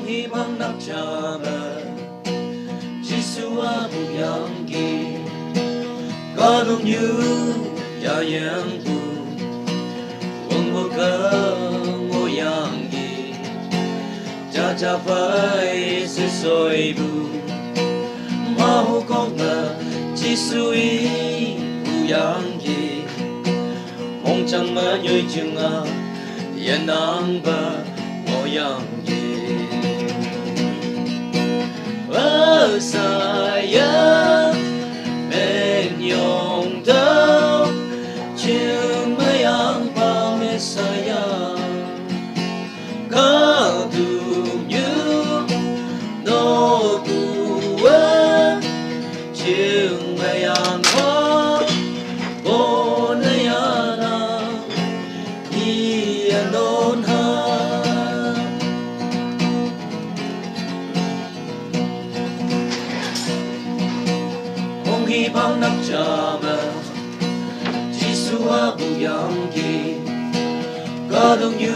hy vọng nắp trà bờ Giêsu abu yangi có đúng như ya yang tu wong vô cơ ngô yangi cha cha phải sẽ soi bu ma hu con ngờ Giêsu bu yangi mong chẳng mơ như chừng à yên nắng bờ ngô yangi saya menyong tau cuma yang pamit saya kadunya no buat cuma yang bonayana ia non hy vọng nắp trà bờ Giêsu abu yangi có đông như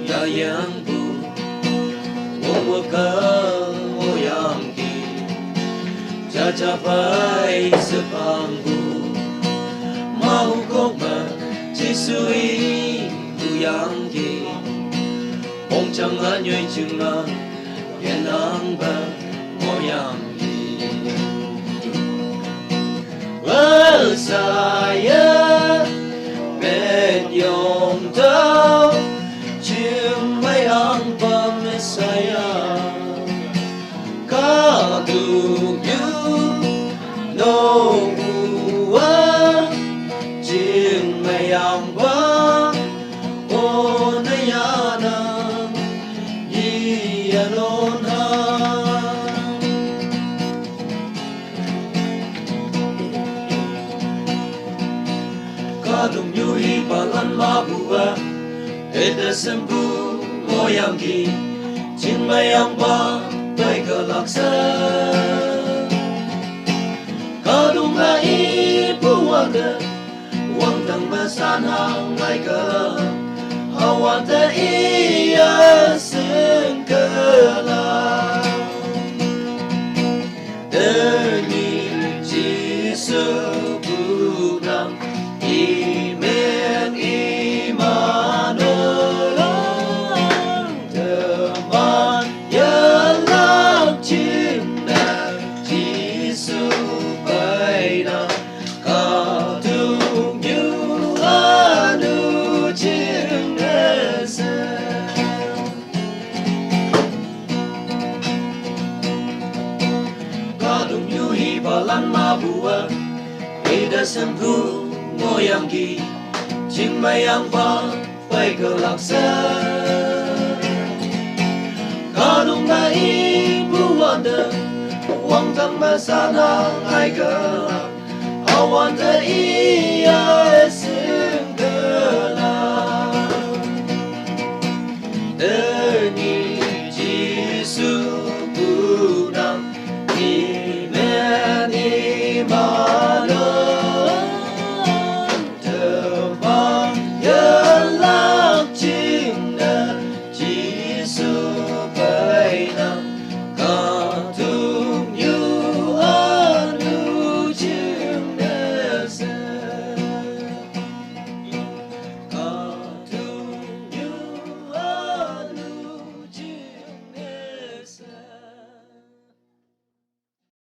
ya yang bu wong vô cơ ngô yangi cha cha phải sự phang bu mau công bờ Giêsu bu yangi mong chẳng ngã nhoi chừng ngã yên nắng bờ ngô yangi saya menyong tau cuma yang pamit saya kadunya no buat cuma yang bonayana ia non kadung yuhi balan mabua eda sembu moyangi jin mayang ba bai galaksa kadung lai buanga wang tang basana ngai ka hawan ta iya sengkala demi Giêsu bukan Iman Immanuel teman yang cinta Giêsu baina kadung yu anu cinta kadung yu hibalan mabua ida sembuh moyangi cuma yang baik kelaksa kadung lai buanda wang tang basana ai ke awan tei